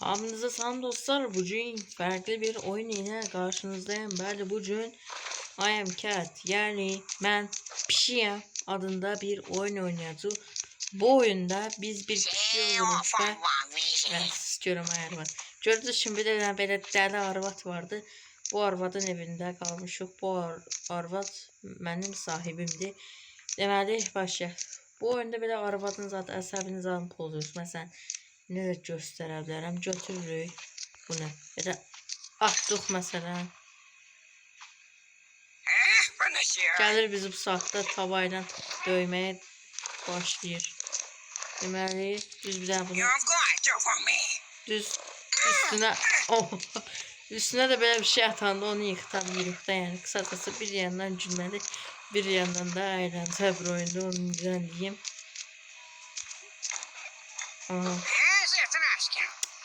Hamınıza salam dostlar. Bugün farklı bir oyun ile karşınızdayım. Ben bugün I am Cat yani ben Pişiyem adında bir oyun oynayacağız. Bu oyunda biz bir pişi oluruz ve istiyorum ayarlar. Gördünüz şimdi de böyle deli arvat vardı. Bu arvadın evinde kalmışıq. Bu arvad benim sahibimdi. Deməli başlayaq. Bu oyunda belə arvadın zaten əsəbiniz alıb pozuyoruz. Məsələn, ne de göstərə bilərəm. Götürürük bunu. Ya da atdıq məsələn. Gəlir bizi bu saatdə tava ilə döyməyə başlayır. Deməli, düz bir dənə bunu düz üstünə üstünə də belə bir şey atanda onu yıxtabilirik də. Yəni qısacası bir yandan gülməli, bir yandan da əyləncə bir oyunda onu izləyim.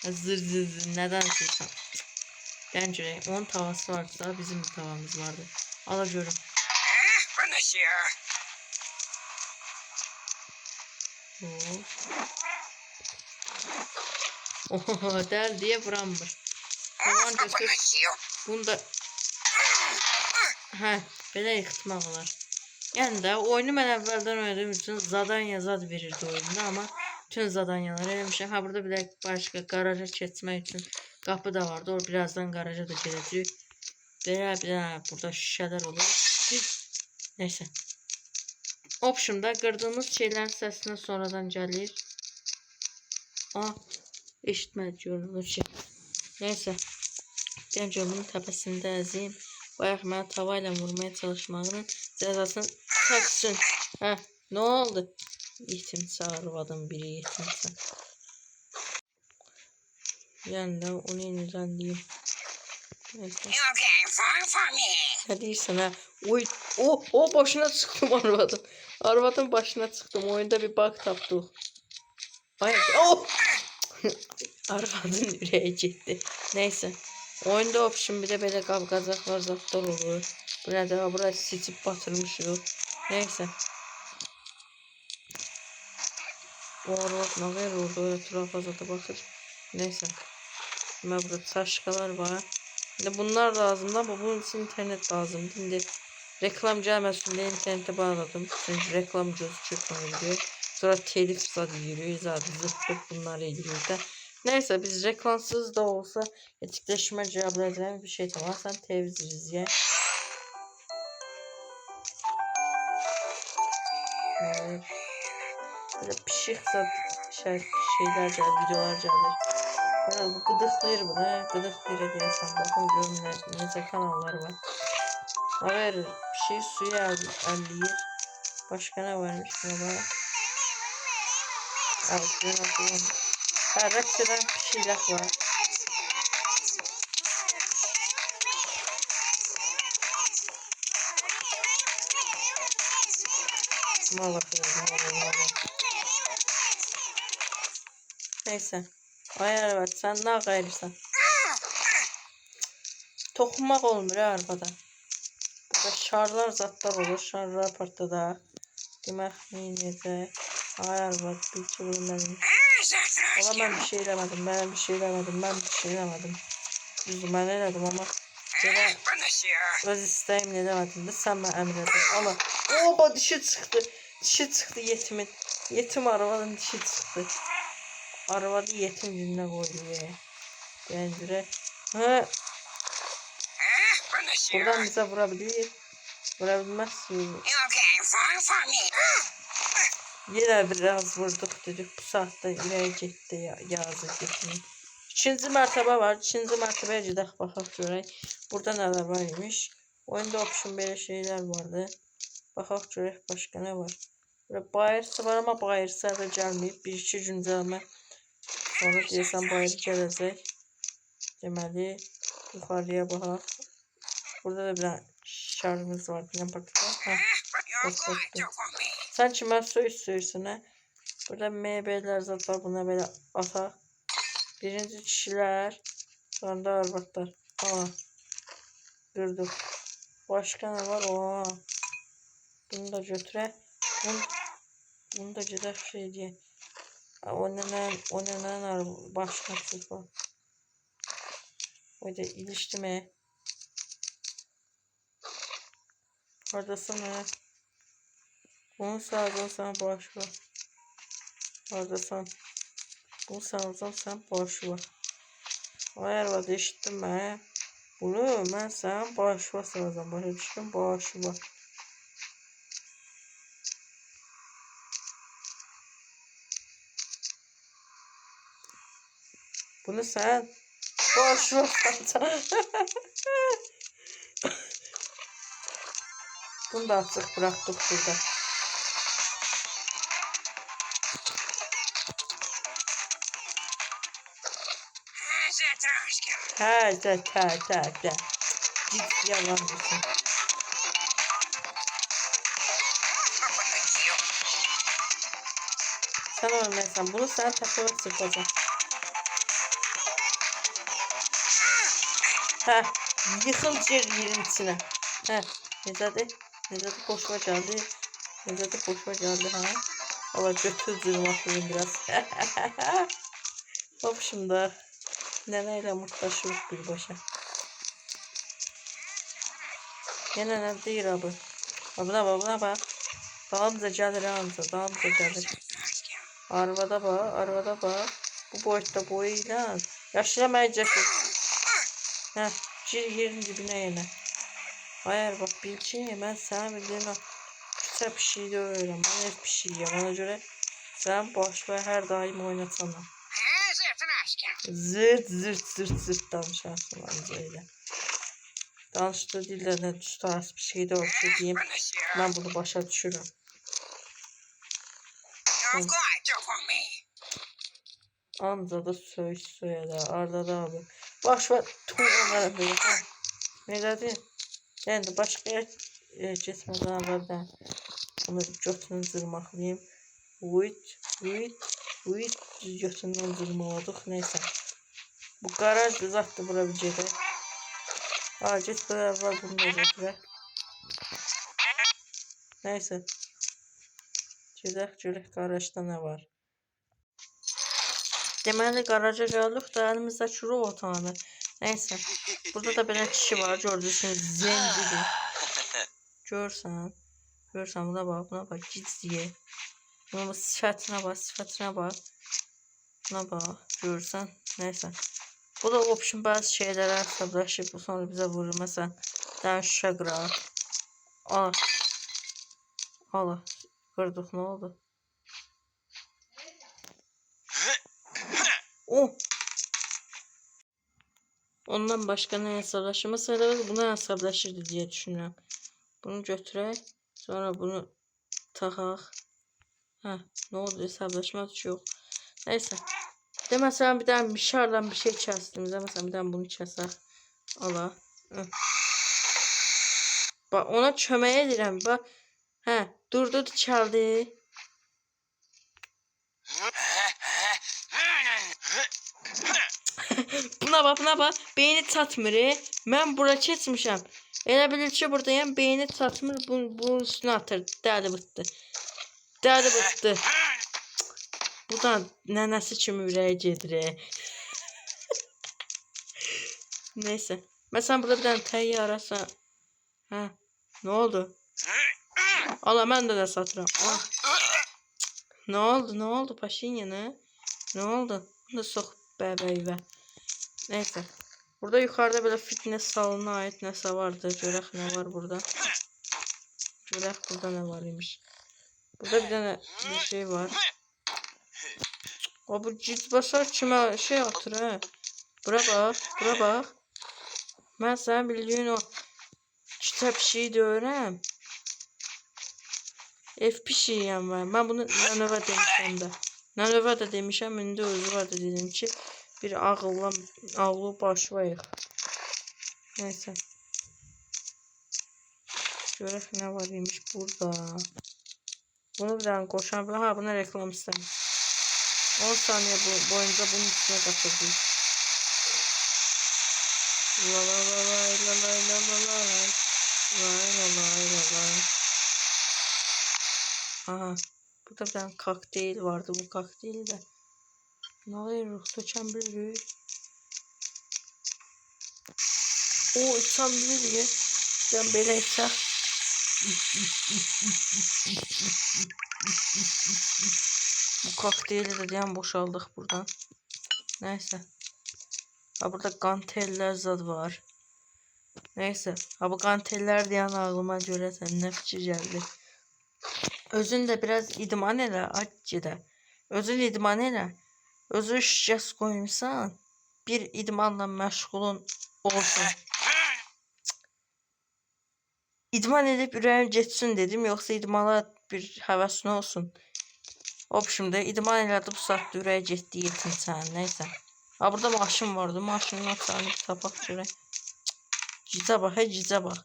Zır neden atıyorsan. Bence onun tavası varsa bizim de tavamız vardı. Alıyorum. Oho der diye vuranmış. Tamam götür. Bunu da belə yıxtmaq olar. Yəni də oyunu mən əvvəldən oynadığım üçün zadanya zad verirdi oyunda, amma bütün zadanyaları eləmişəm. Ha burada bir de başka garaja keçmək üçün kapı da vardı. O birazdan garaja da geləcək. Belə bir dənə burada şişələr olur. Neyse. Option'da qırdığımız şeylərin səsindən sonradan gəlir. Eşitmədik görünür ki. Neyse. Bence bunun təpəsində əzeyim. Bayaq mənə tava ilə vurmaya çalışmağının cəzasını çəksin. Ne oldu? Yetimsə arvadım biri yetimsə. Yəni də onu yeniden deyim. Neyse. Ne deyirsən ha? Oy, o başına çıktım arvadın. Arvadın başına çıktım. Oyunda bir bug tapdıq. Ay, arvadın ürəyi getdi. Neyse. Oyunda option bir de böyle qab-qacaqlar zatlar olur. Burada burası seçip batırmışıq. Neyse. O arvad nə qədər orada etrafa zata baxır. Neyse. Burada taşkalar var. Şimdi bunlar lazım da bunun için internet lazım. Şimdi reklam gelmesin diye internete bağladım. Çünkü reklam gözüküyor. Sonra telif zaten yürüyor. Zaten zıttık bunları ediyor da. Neyse biz reklamsız da olsa etkileşime cevaplayacağı bir şey tamam. Sen televizyon izle. Böyle pişik şeyler gelir, videolar gelir. Bu gıdıklayır bunu. Gıdıklayır diyorsan bakın görün nece kanallar var. Haber bir şey suya elliyir. Başka ne varmış burada? Evet ben hatırladım. Raks eden bir şeyler var. Neyse. Ayar var. Sen ne gayırsan? Toxunmaq olmur arabada. Burada şarlar zatlar olur. Şarlar partladı. Demək necə? Ayar var. Bir şey bilmədim. Ama ben bir şey eləmədim. Ben bir şey eləmədim. Düzdür mən elədim ama belə öz istəyimlə eləmədim də sən mən əmr edin. Allah. Oba dişi çıxdı. Dişi çıxdı yetimin. Yetim arvadın dişi çıxdı. Arvadı yetim gününə qoyuyor. Bence. Buradan bize vurabilir. Vurabilmez. Yine biraz vurduk dedik. Bu saatte ileri gitti ya. Yazık getirin. 2. mertebe var. 2. mertebeye gidelim bakalım görək. Burada neler varmış. Oyunda option böyle şeyler vardı. Bakalım görək başka ne var. Böyle bayırsı var ama bayırsı da gelmeyip 1-2 güncəlmə sonra deyəsən bayır gələcək. Deməli yuxarıya baxaq. Burada da bir şarjımız var. Sen kime söylüyorsun ha? Burada MB'ler zaten var. Buna böyle atak. Birinci kişiler. Sonra da arvatlar. Gördük. Başka ne var? Bunu da götüre. Bunu da gider şey diye. O nenen başka çırpı. O da iliştime. Oradasın ha. Bunu sağdan sen boş ver. Oradasın. Bunu sağdan sen boş ver. O arvada eşittim ben. Bunu ben sen boş ver sağdan. Başa düştüm boş ver. Bunu sen boş ver sağdan. Bunu da açık bıraktık burada. Ta. Git yalan mısın? Sen ölmezsen bunu sen takıma sıkacaksın. Ha, yıkıl yerin içine. Ha, Necati koşma geldi. Necati koşma geldi ha. Valla götürdüm aklım biraz. Hop şimdi. Neneyle mutlaşıyoruz bir başa. Yine ne değil abi. Buna bak. Dağımıza gelir dağımıza gelir. Arvada bak. Bu boyutta boyuyla. Yaşlamayacak. Heh, yerin dibine yine. Hayır bak bilci ben sana bildiğin o küçük bir şey de öğrenmem. Hep bir şey ya. Ona göre sen boş ver her daim oynatsana. Zırt danışarsın amcayla. Danıştığı dillerine tutarız bir şey de olsa diyeyim. Ben bunu başa düşürüm. Amca da söyle Arda da abi. Boş ver tuğlalara böyle. Ne dedi? Yani başka yer kesmeden evvelden onu götünü zırmaqlayayım. Uyut götündən zırmaladık. Neyse. Bu garaj düzeltti bura bir cede. Git bu evvel bunu da götürək. Neyse. Görək garajda ne var. Deməli garaja gəldik da əlimizdə çürü otağını. Neyse. Burada da belə kişi var. Gördüyünüz zencidir. Görsən buna bak git diye. Bunun sifətinə bak. Buna bak. Görsən. Neyse. Bu da option bazı şeylere hesaplaşıp sonra bize vurur. Mesela daha şişe kırar. Al. Kırdık ne oldu? Oh. Ondan başka ne hesaplaşır? Mesela buna hesaplaşırdı diye düşünüyorum. Bunu götürək. Sonra bunu taxaq. Ne oldu? Hesaplaşmak yok. Neyse. De mesela bir tane mişarla bir şey çastığımızda mesela bir tane bunu çasak. Ala. Bak ona çömeye edirəm. Bak. Durdu çaldı. Buna bak. Beyni çatmır. Ben bura keçmişəm. Elə bilir ki buradayım. Beyni çatmır. Bunun üstüne atır. Dəli bıttı. Bu da nənəsi kimi ürəyə gedir. Neyse. Mesela burada bir tane təyyarəsə. Ne oldu? Allah ben de satıram. Ne oldu Paşinyan'a? Ne oldu? Bunu da sok bəbəyvə. Neyse. Burada yukarıda böyle fitness salonuna ait nəsə vardı. Görək ne var burada. Görək burada ne var imiş. Burada bir tane bir şey var. O bu cilt basar kime şey atır ha. Bura bak. Ben sana bildiğin o kitap şeyi de öğren. FP ben bunu Nanova demişəm də. Nanova da demişəm, indi özü var da dedim ki bir ağlı başlayıq. Neyse. Görək ne var imiş burada. Bunu bir tane koşan buna reklam istədim. 10 saniye boyunca bunun üstüne katıldım. Aha. Burada bir tane kokteyl vardı. Bu kokteyli de Ne oluyor ruhta çembiri? O çembiri. Ben böyle etsem. Bu kokteyli de diyen boşaldık buradan. Neyse. Ha burada kanteller zad var. Neyse. Ha bu kanteller diyen ağlıma göre ne fikir geldi. Özün de biraz idman elə acıda. Özün idman elə. Özü şişes koymuşsan bir idmanla məşğulun olsun. İdman edip ürəyim geçsin dedim, yoksa idmana bir həvəsin olsun. Hop şimdi idman elədi, bu saatdə ürəyə getdi yetinsən, neyse. Ha burada maşın vardı, maşının açarını bir tapak görək. Cizə bax, cizə bax.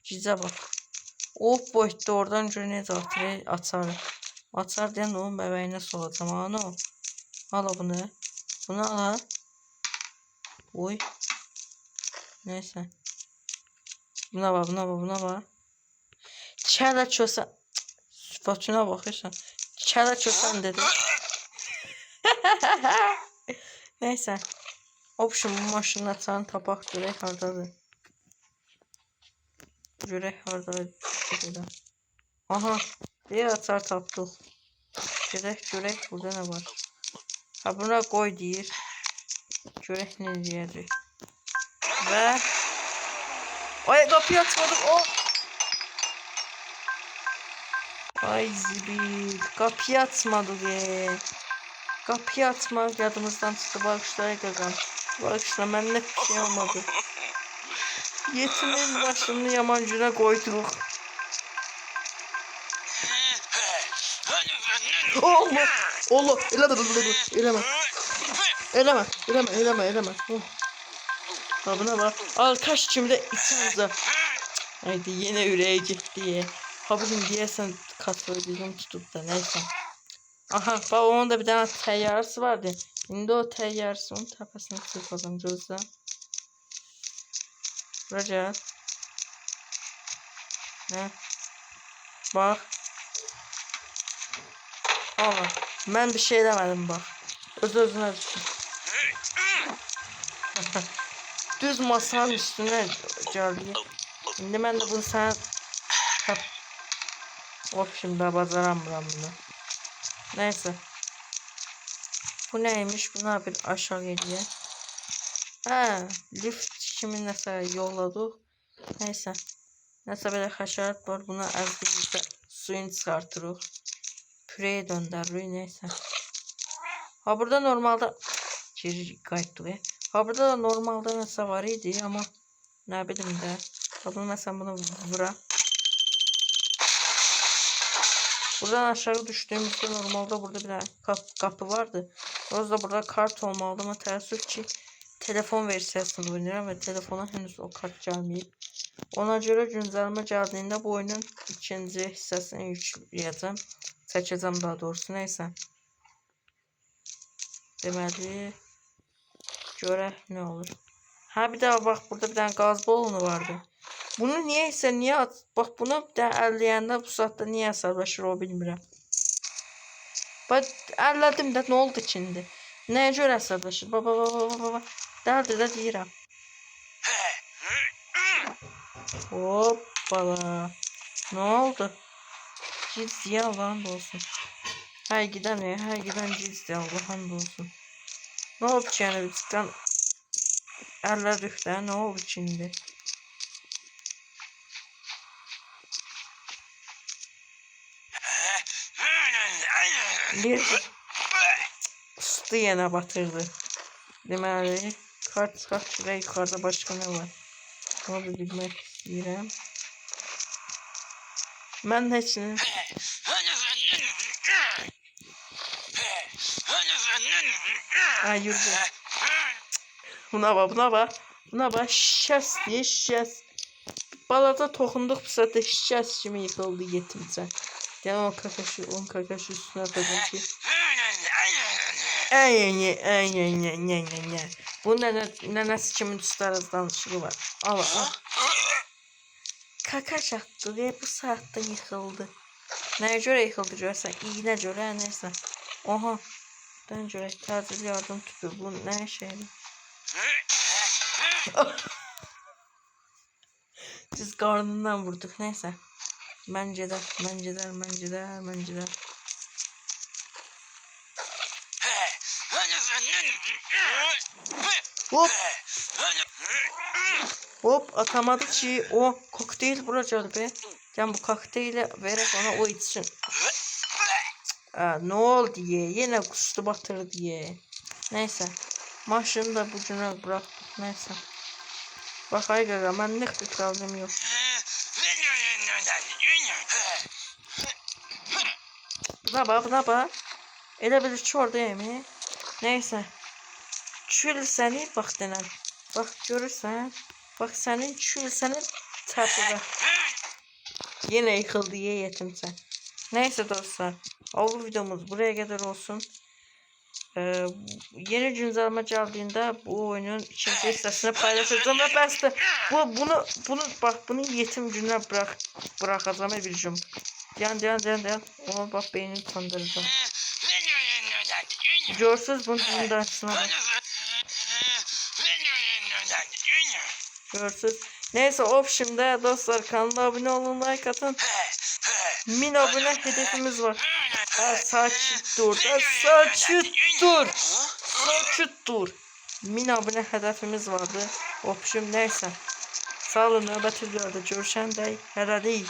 Cizə bax. Hop boyutda oradan görə necə atır, açarı. Açar deyən onun bəbəyinə solacam, ano. Al bunu. Bunu al. Oy. Neyse. Buna bak, buna bak, buna bak. Çələ çösən. Sıfatına bakırsan. Çələ çösən dedi. Neyse. Option bu maşının açarını tapaq görək hardadır. Görək hardadır. Aha. Bir açar tapdıq. Görək burada ne var. Ha buna koy deyir. Görək ne deyəcək. Və ay kapıyı açmadık. Oh. Ay zibil. Kapıyı açmadık. Kapıyı açmak yadımızdan çıktı. Bağışlara qazan. Bağışla, məndən bir şey olmadı. Yetimin başını yaman günə qoyduruq. Allah. Allah. Eləmə. Ha buna bak. Alkaş kimde içimizde. Haydi yine yüreğe gitti. Ha bugün diyesen katları bizim tutup da neyse. Aha bak onun da bir tane teyyaresi vardı. Şimdi o teyyaresi onun tepesine çırpalım gözle. Buraya. Ne? Bak. Allah. Ben bir şey demedim bak. Özüne düştüm. Düz masanın üstüne geldi. Şimdi ben de bunu sana hop şimdi bacaramıram bunu. Neyse. Bu neymiş? Buna bir aşağı geliyor. Ha, lift kimi nəsə yolladı. Neyse. Nəsə belə xəşərat var. Buna əzdikdə suyunu çıxartırıq. Püreye döndürürük. Neyse. Ha burada normalde geri qayıtdıq. Ha burada da normalde nəsə var idi, amma nə bilim də. Ha bunu məsələn bunu vura. Buradan aşağı düştüğümüzde normalde burada bir kapı vardı. O da burada kart olmalı ama təəssüf ki telefon versiyasını oynayıram ve telefona henüz o kart gelmeyip. Ona göre güncelleme geldiğinde bu oyunun ikinci hissəsini yükləyəcəm. Çəkəcəm daha doğrusu, neyse. Deməli görək ne olur. Ha bir daha bak burada bir tane gaz balonu vardı. Bunu niye at? Bak bunu bir daha elləyəndə bu saatte niye hesablaşır o bilmirəm. Bak ellədim də ne oldu şimdi? Nəyə görə hesablaşır? Baba. Dərdir də deyirəm. Hoppala. Ne oldu? Ciddi Allah'ın olsun. Her giden ciddi Allah'ın olsun. Ne oldu ki yani bizden eller düştü, ne oldu şimdi? Bir üstü yine batırdı. Deməli kart şuraya yukarıda başka ne var? Onu da bilmek istiyorum. Ben de için ay yürü. Buna bak şişes diye şişes. Balata toxunduq pısatda şişes kimi yıkıldı yetimcə. Yani onun kakaşı üstüne atacağım ki. Bu nənəsi kimin üstlərəz danışığı var. Al. Kakaş attı ve bu saatte yıkıldı. Neye göre yıkıldı görsən? İğne göre neyse. Oha. Ben görək təcil yardım tüpü. Bu nə şeydir? Düz qarnından vurduq. Neyse. Mən gedər. Hop. Hop atamadı ki o kokteyl vuracak be. Can bu kokteyli vererek ona o içsin. Ne oldu diye yine kustu batır diye. Neyse. Maşını da bucuna bıraktık. Neyse. Bak ay gaga benlik bir problem yok. Buna bak. Elə bilir ki oradayım. Neyse. Kül seni bak denən. Bak görürsən. Bak senin kül senin çarpıda. Yine yıkıldı ye yetimsen. Neyse dostlar. Bu videomuz buraya kadar olsun. Yeni güncelleme geldiğinde bu oyunun ikinci hissesini paylaşacağım ve beste. Bunu yetim gününe bırakacağım Evircim. Dayan. Ona bak beynini kandıracağım. Görsüz bunun dersine bak. Görsüz. Neyse şimdi dostlar kanala abone olun, like atın. 1000 abone hedefimiz var. Sakin dur. 1000 abone hedefimiz vardı. Neyse. Sağ olun, növbəti videoda görüşəndək hələlik.